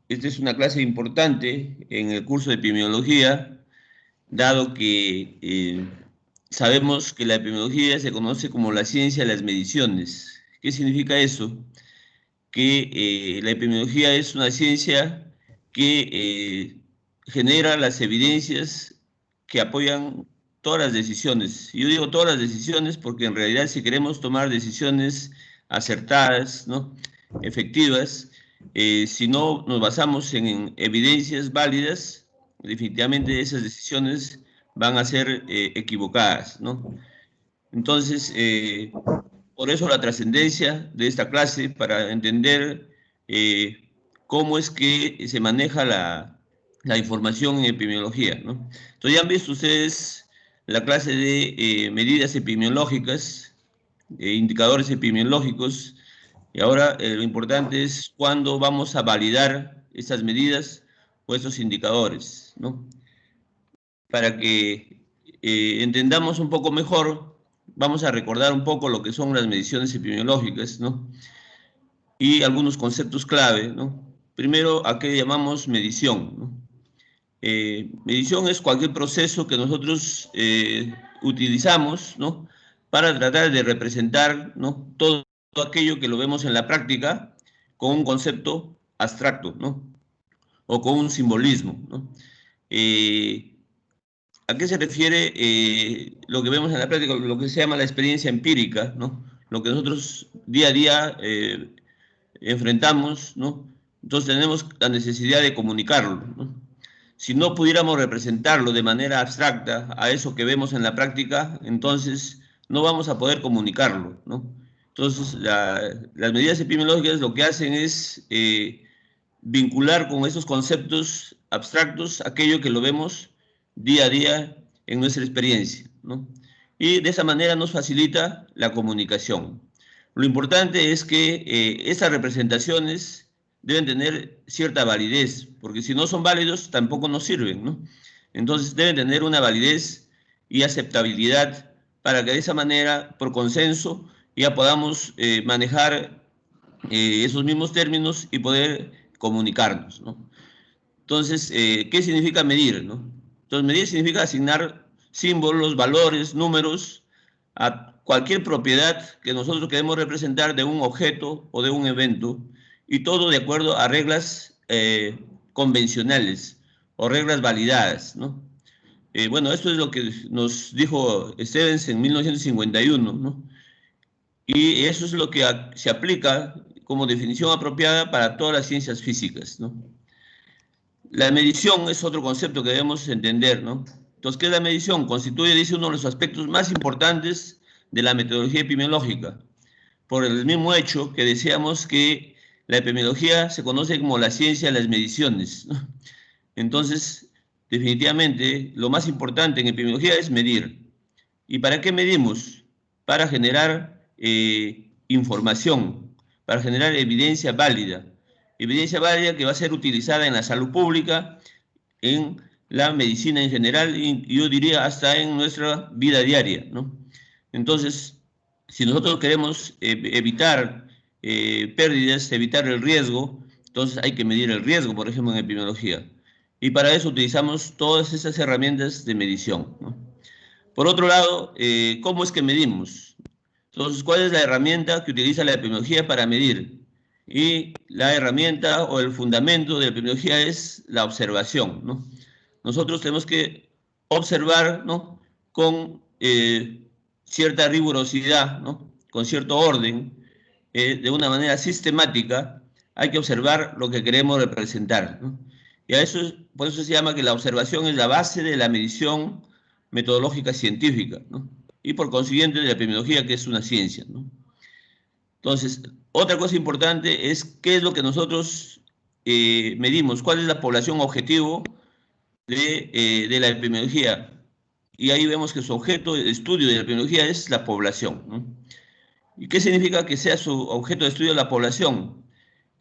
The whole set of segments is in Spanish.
esta es una clase importante en el curso de epidemiología, dado que sabemos que la epidemiología se conoce como la ciencia de las mediciones. ¿Qué significa eso? Que la epidemiología es una ciencia que genera las evidencias que apoyan todas las decisiones. Yo digo todas las decisiones porque en realidad si queremos tomar decisiones acertadas, ¿no? Efectivas, si no nos basamos en evidencias válidas, definitivamente esas decisiones van a ser equivocadas, ¿no? Entonces, por eso la trascendencia de esta clase para entender cómo es que se maneja la información en epidemiología, ¿no? Entonces ya han visto ustedes la clase de medidas epidemiológicas, indicadores epidemiológicos, y ahora lo importante es cuándo vamos a validar estas medidas o estos indicadores, ¿no? Para que entendamos un poco mejor, vamos a recordar un poco lo que son las mediciones epidemiológicas, ¿no? Y algunos conceptos clave, ¿no? Primero, ¿a qué llamamos medición? ¿No? Medición es cualquier proceso que nosotros utilizamos, ¿no? Para tratar de representar, ¿no? Todo aquello que lo vemos en la práctica con un concepto abstracto, ¿no? O con un simbolismo, ¿no? Eh, ¿A qué se refiere lo que vemos en la práctica, lo que se llama la experiencia empírica, ¿no? Lo que nosotros día a día enfrentamos, ¿no? Entonces tenemos la necesidad de comunicarlo, ¿no? Si no pudiéramos representarlo de manera abstracta a eso que vemos en la práctica, entonces no vamos a poder comunicarlo, ¿no? Entonces, las medidas epidemiológicas lo que hacen es vincular con esos conceptos abstractos aquello que lo vemos día a día en nuestra experiencia, ¿no? Y de esa manera nos facilita la comunicación. Lo importante es que estas representaciones deben tener cierta validez, porque si no son válidos tampoco nos sirven, ¿no? Entonces deben tener una validez y aceptabilidad para que de esa manera, por consenso, ya podamos manejar esos mismos términos y poder comunicarnos, ¿no? Entonces, ¿qué significa medir, no? Entonces, medir significa asignar símbolos, valores, números a cualquier propiedad que nosotros queremos representar de un objeto o de un evento, y todo de acuerdo a reglas convencionales o reglas validadas, ¿no? Bueno, esto es lo que nos dijo Stevens en 1951, ¿no? Y eso es lo que se aplica como definición apropiada para todas las ciencias físicas, ¿no? La medición es otro concepto que debemos entender, ¿no? Entonces, ¿qué es la medición? Constituye, dice, uno de los aspectos más importantes de la metodología epidemiológica, por el mismo hecho que decíamos que la epidemiología se conoce como la ciencia de las mediciones, ¿no? Entonces, definitivamente, lo más importante en epidemiología es medir. ¿Y para qué medimos? Para generar información, para generar evidencia válida que va a ser utilizada en la salud pública, en la medicina en general y yo diría hasta en nuestra vida diaria, ¿no? Entonces, si nosotros queremos evitar pérdidas, evitar el riesgo, entonces hay que medir el riesgo, por ejemplo, en epidemiología. Y para eso utilizamos todas esas herramientas de medición, ¿no? Por otro lado, ¿cómo es que medimos? Entonces, ¿cuál es la herramienta que utiliza la epidemiología para medir? Y la herramienta o el fundamento de la epidemiología es la observación, ¿no? Nosotros tenemos que observar, ¿no? Con cierta rigurosidad, ¿no? Con cierto orden, de una manera sistemática, hay que observar lo que queremos representar, ¿no? Y a eso, por eso se llama que la observación es la base de la medición metodológica científica, ¿no? Y por consiguiente de la epidemiología, que es una ciencia, ¿no? Entonces, otra cosa importante es qué es lo que nosotros medimos, cuál es la población objetivo de la epidemiología. Y ahí vemos que su objeto de estudio de la epidemiología es la población, ¿no? ¿Y qué significa que sea su objeto de estudio la población?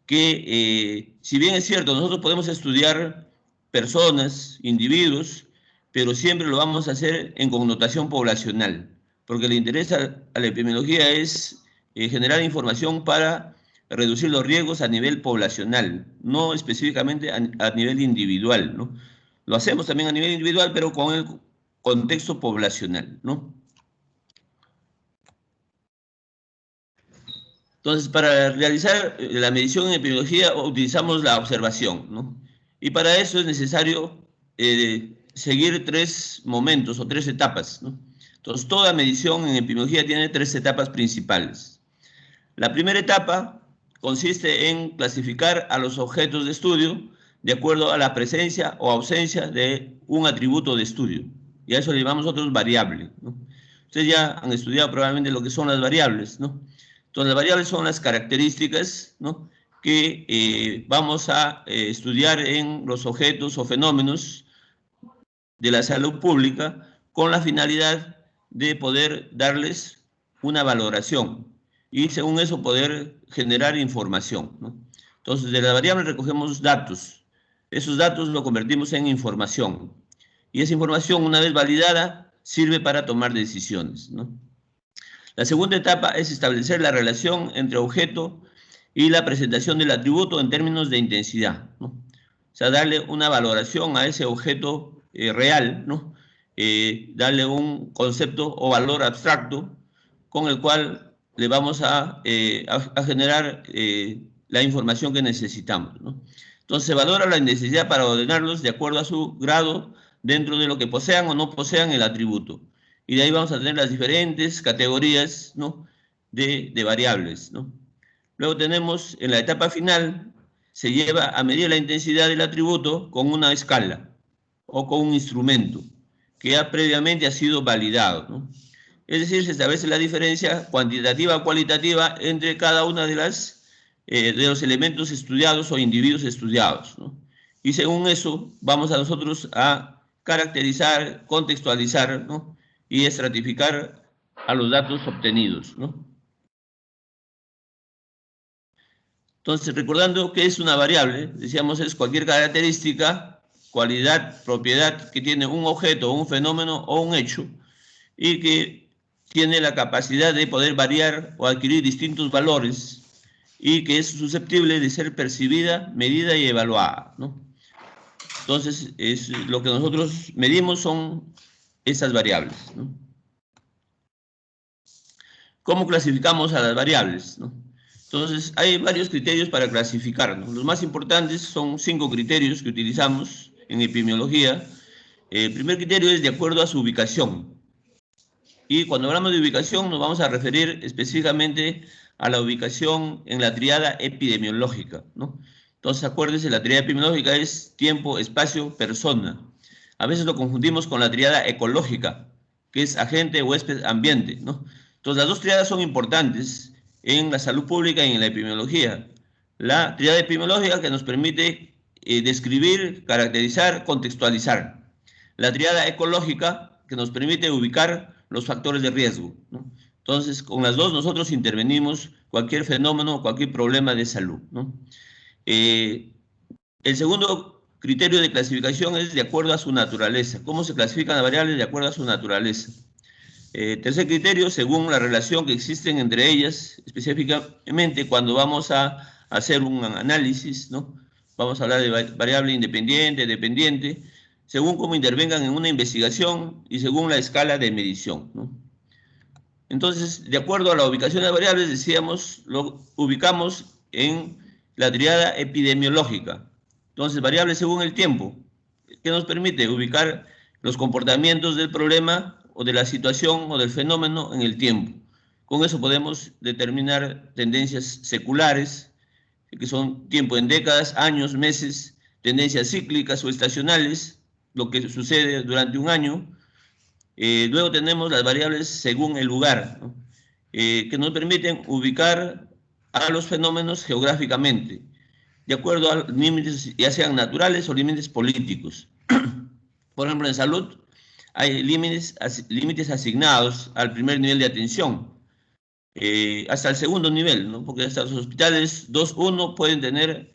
Que si bien es cierto, nosotros podemos estudiar personas, individuos, pero siempre lo vamos a hacer en connotación poblacional, porque le interesa a la epidemiología es generar información para reducir los riesgos a nivel poblacional, no específicamente a nivel individual, ¿no? Lo hacemos también a nivel individual, pero con el contexto poblacional, ¿no? Entonces, para realizar la medición en epidemiología utilizamos la observación, ¿no? Y para eso es necesario seguir 3 momentos o 3 etapas, ¿no? Entonces, toda medición en epidemiología tiene 3 etapas principales. La primera etapa consiste en clasificar a los objetos de estudio de acuerdo a la presencia o ausencia de un atributo de estudio. Y a eso le llamamos nosotros variable, ¿no? Ustedes ya han estudiado probablemente lo que son las variables, ¿no? Entonces, las variables son las características, ¿no?, que vamos a estudiar en los objetos o fenómenos de la salud pública con la finalidad de poder darles una valoración y según eso poder generar información, ¿no? Entonces, de las variables recogemos datos. Esos datos los convertimos en información. Y esa información, una vez validada, sirve para tomar decisiones, ¿no? La segunda etapa es establecer la relación entre objeto y la presentación del atributo en términos de intensidad, ¿no? O sea, darle una valoración a ese objeto real, ¿no? Darle un concepto o valor abstracto con el cual le vamos a generar la información que necesitamos, ¿no? Entonces, se valora la necesidad para ordenarlos de acuerdo a su grado dentro de lo que posean o no posean el atributo. Y de ahí vamos a tener las diferentes categorías, ¿no?, de variables, ¿no? Luego tenemos, en la etapa final, se lleva a medir la intensidad del atributo con una escala o con un instrumento que ya previamente ha sido validado, ¿no? Es decir, se establece la diferencia cuantitativa o cualitativa entre cada una de los elementos estudiados o individuos estudiados, ¿no? Y según eso vamos a nosotros a caracterizar, contextualizar, ¿no?, y estratificar a los datos obtenidos, ¿no? Entonces, recordando que es una variable, decíamos, es cualquier característica, cualidad, propiedad que tiene un objeto, un fenómeno o un hecho y que tiene la capacidad de poder variar o adquirir distintos valores y que es susceptible de ser percibida, medida y evaluada, ¿no? Entonces, lo que nosotros medimos son esas variables, ¿no? ¿Cómo clasificamos a las variables, ¿no? Entonces, hay varios criterios para clasificar, ¿no? Los más importantes son 5 criterios que utilizamos en epidemiología. El primer criterio es de acuerdo a su ubicación. Y cuando hablamos de ubicación nos vamos a referir específicamente a la ubicación en la tríada epidemiológica, ¿no? Entonces, acuérdense, la tríada epidemiológica es tiempo, espacio, persona. A veces lo confundimos con la tríada ecológica, que es agente, huésped, ambiente, ¿no? Entonces, las dos tríadas son importantes en la salud pública y en la epidemiología. La tríada epidemiológica que nos permite describir, caracterizar, contextualizar. La tríada ecológica que nos permite ubicar los factores de riesgo, ¿no? Entonces, con las dos nosotros intervenimos cualquier fenómeno, cualquier problema de salud, ¿no? El segundo criterio de clasificación es de acuerdo a su naturaleza. ¿Cómo se clasifican las variables? De acuerdo a su naturaleza. Tercer criterio, según la relación que existen entre ellas, específicamente cuando vamos a hacer un análisis, ¿no? Vamos a hablar de variable independiente, dependiente, según cómo intervengan en una investigación y según la escala de medición, ¿no? Entonces, de acuerdo a la ubicación de variables, decíamos, lo ubicamos en la tríada epidemiológica. Entonces, variables según el tiempo, que nos permite ubicar los comportamientos del problema o de la situación o del fenómeno en el tiempo. Con eso podemos determinar tendencias seculares, que son tiempo en décadas, años, meses, tendencias cíclicas o estacionales, lo que sucede durante un año. Luego tenemos las variables según el lugar, ¿no? Que nos permiten ubicar a los fenómenos geográficamente, de acuerdo a límites, ya sean naturales o límites políticos. Por ejemplo, en salud hay límites asignados al primer nivel de atención, hasta el segundo nivel, ¿no? Porque hasta los hospitales 2.1 pueden tener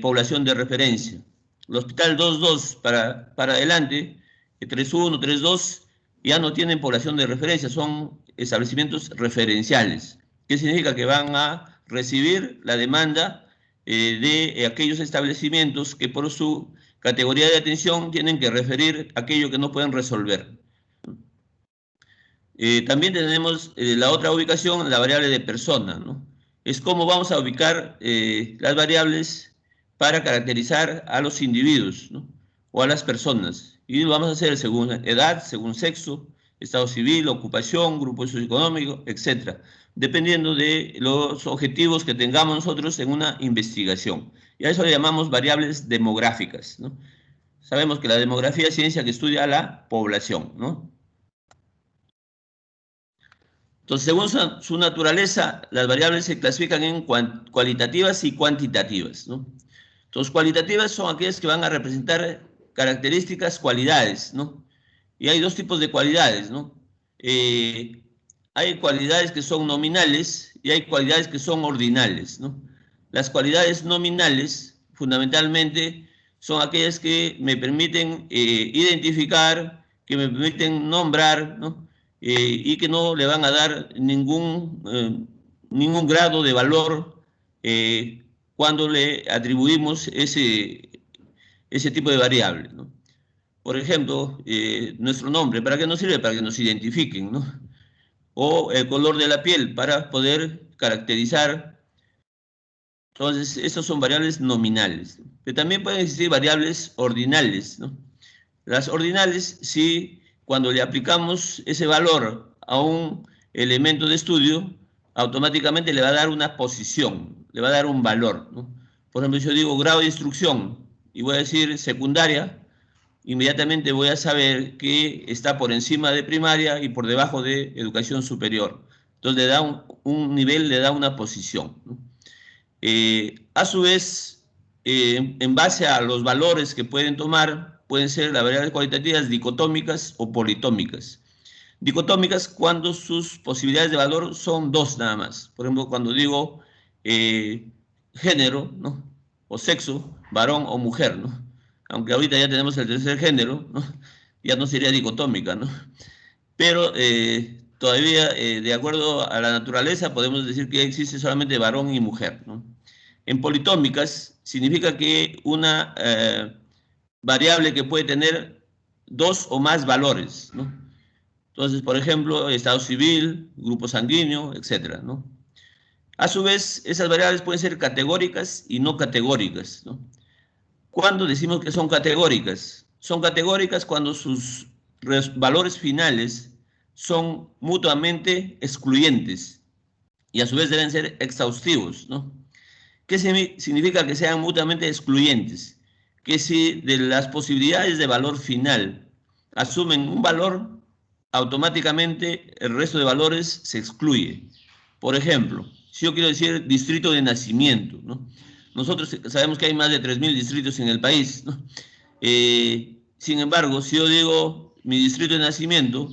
población de referencia. El hospital 2.2 para adelante, 3.1, 3.2, ya no tienen población de referencia, son establecimientos referenciales. ¿Qué significa? Que van a recibir la demanda de aquellos establecimientos que por su categoría de atención tienen que referir aquello que no pueden resolver. También tenemos la otra ubicación, la variable de persona, ¿no? Es cómo vamos a ubicar las variables para caracterizar a los individuos, ¿no? O a las personas. Y lo vamos a hacer según edad, según sexo, estado civil, ocupación, grupo socioeconómico, etc. Dependiendo de los objetivos que tengamos nosotros en una investigación. Y a eso le llamamos variables demográficas, ¿no? Sabemos que la demografía es ciencia que estudia a la población, ¿no? Entonces, según su naturaleza, las variables se clasifican en cualitativas y cuantitativas, ¿no? Entonces, cualitativas son aquellas que van a representar características, cualidades, ¿no? Y hay dos tipos de cualidades, ¿no? Hay cualidades que son nominales y hay cualidades que son ordinales, ¿no? Las cualidades nominales, fundamentalmente, son aquellas que me permiten identificar, que me permiten nombrar, ¿no? Y que no le van a dar ningún grado de valor cuando le atribuimos ese tipo de variable, ¿no? Por ejemplo, nuestro nombre, ¿para qué nos sirve? Para que nos identifiquen, ¿no? O el color de la piel, para poder caracterizar. Entonces, estas son variables nominales. Pero también pueden existir variables ordinales, ¿no? Las ordinales, sí, cuando le aplicamos ese valor a un elemento de estudio, automáticamente le va a dar una posición, le va a dar un valor, ¿no? Por ejemplo, si yo digo grado de instrucción y voy a decir secundaria, inmediatamente voy a saber que está por encima de primaria y por debajo de educación superior. Entonces le da un nivel, le da una posición, ¿no? A su vez, en base a los valores que pueden tomar, pueden ser las variables cualitativas dicotómicas o politómicas. Dicotómicas cuando sus posibilidades de valor son dos nada más. Por ejemplo, cuando digo género, ¿no? O sexo, varón o mujer, ¿no? Aunque ahorita ya tenemos el tercer género, ¿no? Ya no sería dicotómica, ¿no? Pero todavía, de acuerdo a la naturaleza, podemos decir que existe solamente varón y mujer, ¿no? En politómicas significa que una variable que puede tener dos o más valores, ¿no? Entonces, por ejemplo, estado civil, grupo sanguíneo, etcétera, ¿no? A su vez, esas variables pueden ser categóricas y no categóricas, ¿no? ¿Cuándo decimos que son categóricas? Son categóricas cuando sus valores finales son mutuamente excluyentes y a su vez deben ser exhaustivos, ¿no? ¿Qué significa que sean mutuamente excluyentes? Que si de las posibilidades de valor final asumen un valor, automáticamente el resto de valores se excluye. Por ejemplo, si yo quiero decir distrito de nacimiento, ¿no? Nosotros sabemos que hay más de 3.000 distritos en el país, ¿no? Sin embargo, si yo digo mi distrito de nacimiento,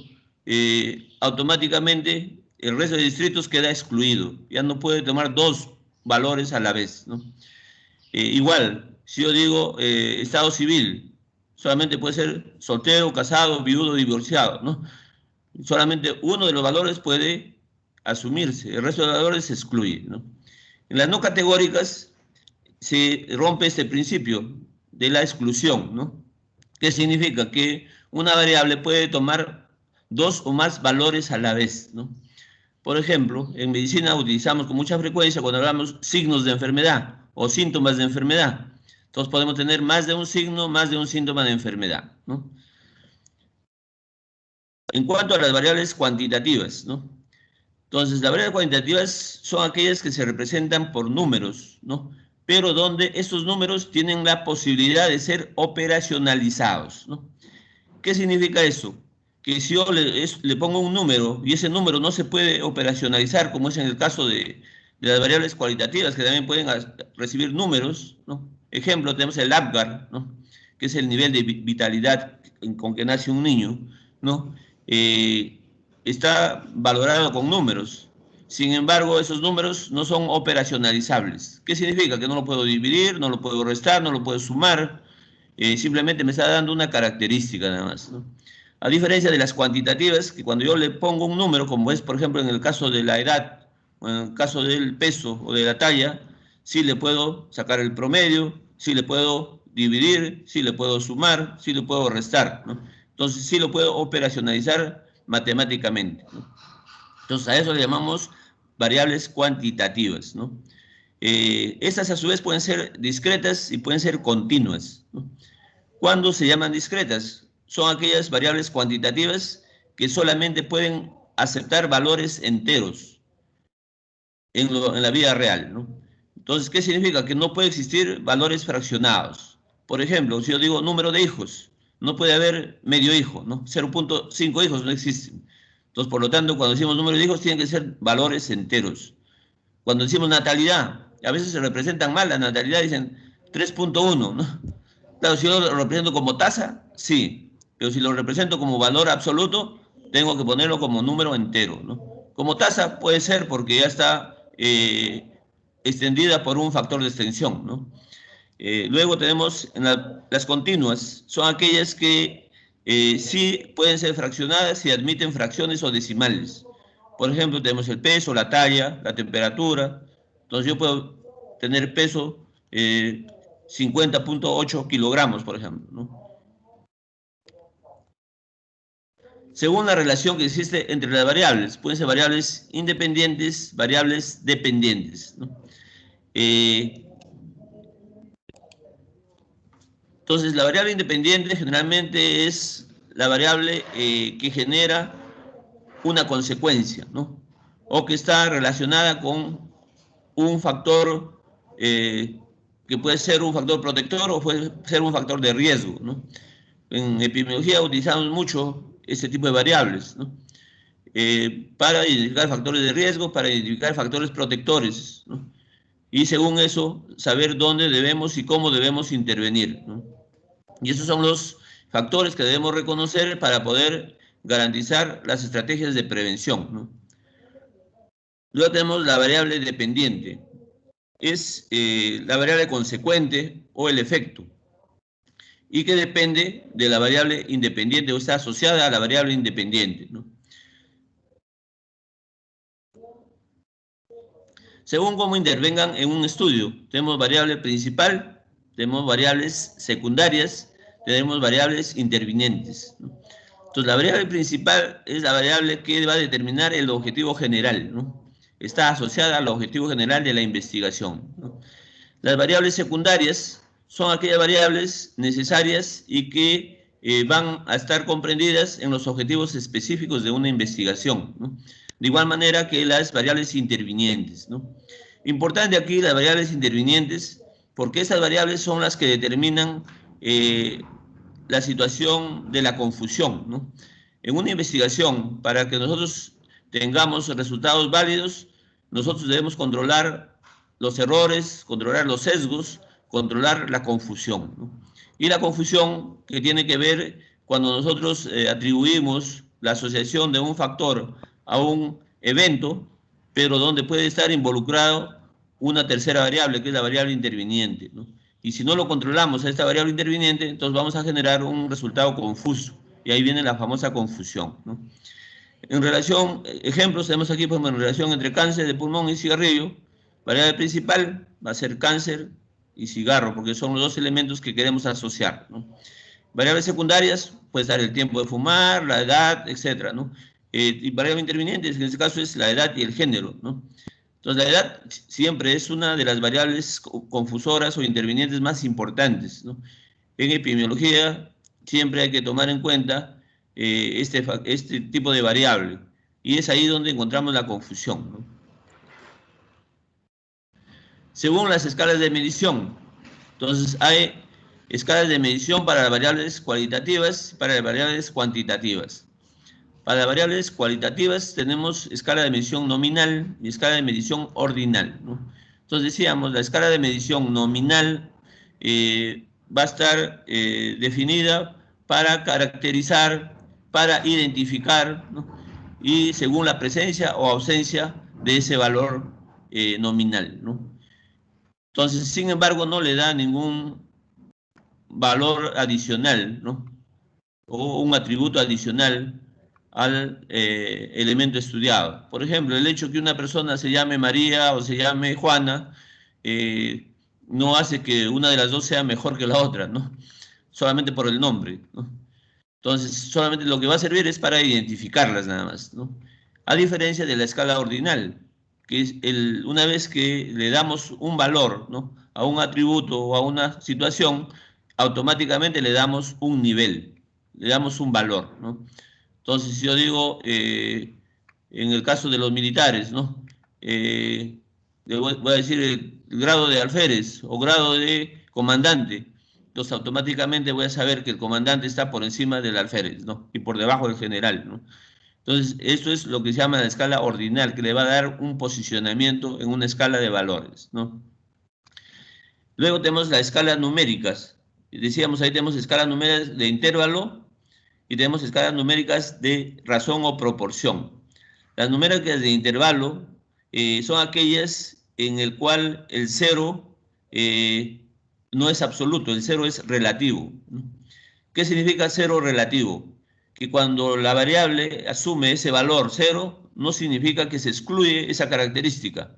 automáticamente el resto de distritos queda excluido. Ya no puede tomar dos valores a la vez, ¿no? Igual, si yo digo estado civil, solamente puede ser soltero, casado, viudo, divorciado, ¿no? Solamente uno de los valores puede asumirse, el resto de los valores se excluye, ¿no? En las no categóricas se rompe este principio de la exclusión, ¿no? ¿Qué significa? Que una variable puede tomar dos o más valores a la vez, ¿no? Por ejemplo, en medicina utilizamos con mucha frecuencia cuando hablamos signos de enfermedad o síntomas de enfermedad. Entonces podemos tener más de un signo, más de un síntoma de enfermedad, ¿no? En cuanto a las variables cuantitativas, ¿no? Entonces, las variables cuantitativas son aquellas que se representan por números, ¿no? Pero donde estos números tienen la posibilidad de ser operacionalizados, ¿no? ¿Qué significa eso? Que si yo le pongo un número y ese número no se puede operacionalizar, como es en el caso de las variables cualitativas, que también pueden recibir números, ¿no? Ejemplo, tenemos el APGAR, ¿no? Que es el nivel de vitalidad con que nace un niño, ¿no? Está valorado con números. Sin embargo, esos números no son operacionalizables. ¿Qué significa? Que no lo puedo dividir, no lo puedo restar, no lo puedo sumar. Simplemente me está dando una característica nada más, ¿no? A diferencia de las cuantitativas, que cuando yo le pongo un número, como es por ejemplo en el caso de la edad En el caso del peso o de la talla, sí le puedo sacar el promedio, sí le puedo dividir, sí le puedo sumar, sí le puedo restar, ¿no? Entonces sí lo puedo operacionalizar matemáticamente, ¿no? Entonces a eso le llamamos variables cuantitativas, ¿no? Estas a su vez pueden ser discretas y pueden ser continuas, ¿no? ¿Cuándo se llaman discretas? Son aquellas variables cuantitativas que solamente pueden aceptar valores enteros en la vida real, ¿no? Entonces, ¿qué significa? Que no puede existir valores fraccionados. Por ejemplo, si yo digo número de hijos, no puede haber medio hijo, ¿no? 0.5 hijos no existen. Entonces, por lo tanto, cuando decimos número de hijos, tienen que ser valores enteros. Cuando decimos natalidad, a veces se representan mal la natalidad, dicen 3.1, ¿no? Claro, si yo lo represento como tasa, sí, pero si lo represento como valor absoluto, tengo que ponerlo como número entero, ¿no? Como tasa puede ser porque ya está extendida por un factor de extensión, ¿no? Luego tenemos las continuas, son aquellas que sí pueden ser fraccionadas y admiten fracciones o decimales. Por ejemplo, tenemos el peso, la talla, la temperatura. Entonces yo puedo tener peso 50.8 kilogramos, por ejemplo, ¿no? Según la relación que existe entre las variables, pueden ser variables independientes, variables dependientes, ¿no? Eh, Entonces, la variable independiente generalmente es la variable que genera una consecuencia, ¿no? O que está relacionada con un factor que puede ser un factor protector o puede ser un factor de riesgo, ¿no? En epidemiología utilizamos mucho este tipo de variables, ¿no? Para identificar factores de riesgo, para identificar factores protectores, ¿no? Y según eso, saber dónde debemos y cómo debemos intervenir, ¿no? Y esos son los factores que debemos reconocer para poder garantizar las estrategias de prevención, ¿no? Luego tenemos la variable dependiente. Es la variable consecuente o el efecto y que depende de la variable independiente o está asociada a la variable independiente, ¿no? Según cómo intervengan en un estudio, tenemos variable principal, tenemos variables secundarias, tenemos variables intervinientes, ¿no? Entonces, la variable principal es la variable que va a determinar el objetivo general, ¿no? Está asociada al objetivo general de la investigación, ¿no? Las variables secundarias son aquellas variables necesarias y que van a estar comprendidas en los objetivos específicos de una investigación, ¿no? De igual manera que las variables intervinientes, ¿no? Importante aquí las variables intervinientes, porque estas variables son las que determinan la situación de la confusión, ¿no? En una investigación, para que nosotros tengamos resultados válidos, nosotros debemos controlar los errores, controlar los sesgos, controlar la confusión, ¿no? Y la confusión que tiene que ver cuando nosotros atribuimos la asociación de un factor a un evento, pero donde puede estar involucrado una tercera variable, que es la variable interviniente, ¿no? Y si no lo controlamos a esta variable interviniente, entonces vamos a generar un resultado confuso. Y ahí viene la famosa confusión, ¿no? En relación, ejemplos, tenemos aquí, por ejemplo, en relación entre cáncer de pulmón y cigarrillo, variable principal va a ser cáncer y cigarro, porque son los dos elementos que queremos asociar, ¿no? Variables secundarias, puede estar el tiempo de fumar, la edad, etcétera, ¿no? Y variable interviniente, en este caso es la edad y el género, ¿no? Entonces, la edad siempre es una de las variables confusoras o intervinientes más importantes, ¿no? En epidemiología siempre hay que tomar en cuenta este tipo de variable y es ahí donde encontramos la confusión, ¿no? Según las escalas de medición, entonces hay escalas de medición para las variables cualitativas y para las variables cuantitativas. Para las variables cualitativas tenemos escala de medición nominal y escala de medición ordinal, ¿no? Entonces decíamos, la escala de medición nominal va a estar definida para caracterizar, para identificar, ¿no? Y según la presencia o ausencia de ese valor nominal, ¿no? Entonces, sin embargo, no le da ningún valor adicional, ¿no? O un atributo adicional al elemento estudiado. Por ejemplo, el hecho que una persona se llame María o se llame Juana no hace que una de las dos sea mejor que la otra, ¿no? Solamente por el nombre, ¿no? Entonces, solamente lo que va a servir es para identificarlas nada más, ¿no? A diferencia de la escala ordinal, que es una vez que le damos un valor, ¿no?, a un atributo o a una situación, automáticamente le damos un nivel, le damos un valor, ¿no? Entonces, si yo digo, en el caso de los militares, ¿no? Voy a decir el grado de alférez o grado de comandante. Entonces, automáticamente voy a saber que el comandante está por encima del alférez, ¿no? Y por debajo del general, ¿no? Entonces, esto es lo que se llama la escala ordinal, que le va a dar un posicionamiento en una escala de valores, ¿no? Luego tenemos las escalas numéricas. Decíamos, ahí tenemos escalas numéricas de intervalo y tenemos escalas numéricas de razón o proporción. Las numéricas de intervalo son aquellas en el cual el cero no es absoluto, el cero es relativo, ¿no? ¿Qué significa cero relativo? Que cuando la variable asume ese valor cero, no significa que se excluye esa característica,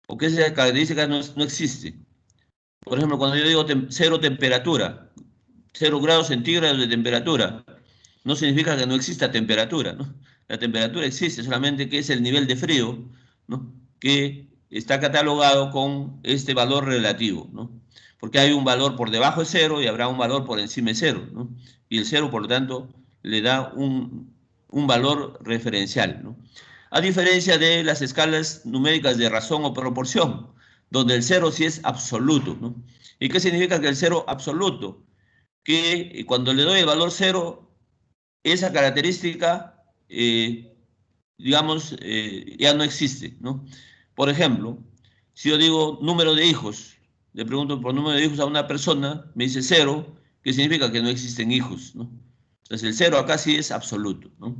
o que esa característica no existe. Por ejemplo, cuando yo digo cero temperatura, 0 grados centígrados de temperatura, no significa que no exista temperatura, ¿no? La temperatura existe, solamente que es el nivel de frío, ¿no?, que está catalogado con este valor relativo, ¿no? Porque hay un valor por debajo de cero y habrá un valor por encima de cero, ¿no? Y el cero, por lo tanto, le da un valor referencial, ¿no? A diferencia de las escalas numéricas de razón o proporción, donde el cero sí es absoluto, ¿no? ¿Y qué significa que el cero absoluto? Que cuando le doy el valor cero, esa característica, digamos, ya no existe, ¿no? Por ejemplo, si yo digo número de hijos, le pregunto por número de hijos a una persona, me dice cero, que significa que no existen hijos, ¿no? Entonces el cero acá sí es absoluto, ¿no?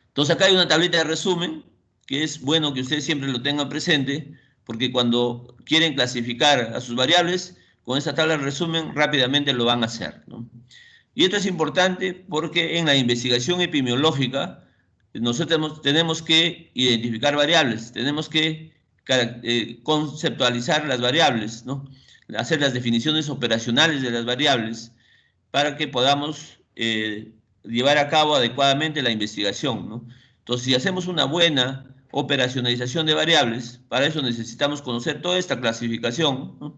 Entonces acá hay una tablita de resumen, que es bueno que ustedes siempre lo tengan presente, porque cuando quieren clasificar a sus variables, con esta tabla de resumen rápidamente lo van a hacer, ¿no? Y esto es importante porque en la investigación epidemiológica nosotros tenemos que identificar variables, tenemos que conceptualizar las variables, ¿no?, hacer las definiciones operacionales de las variables para que podamos llevar a cabo adecuadamente la investigación, ¿no? Entonces, si hacemos una buena operacionalización de variables, para eso necesitamos conocer toda esta clasificación, ¿no?,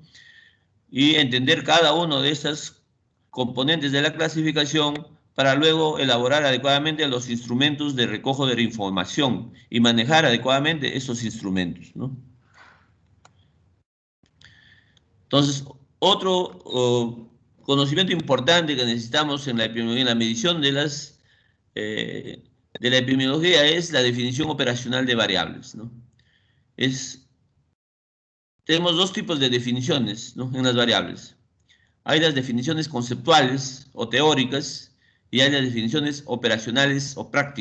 y entender cada uno de estas componentes de la clasificación para luego elaborar adecuadamente los instrumentos de recojo de la información y manejar adecuadamente esos instrumentos, ¿no? Entonces, otro conocimiento importante que necesitamos en la medición de la epidemiología es la definición operacional de variables, ¿no? Tenemos dos tipos de definiciones, ¿no?, en las variables. Hay las definiciones conceptuales o teóricas y hay las definiciones operacionales o prácticas.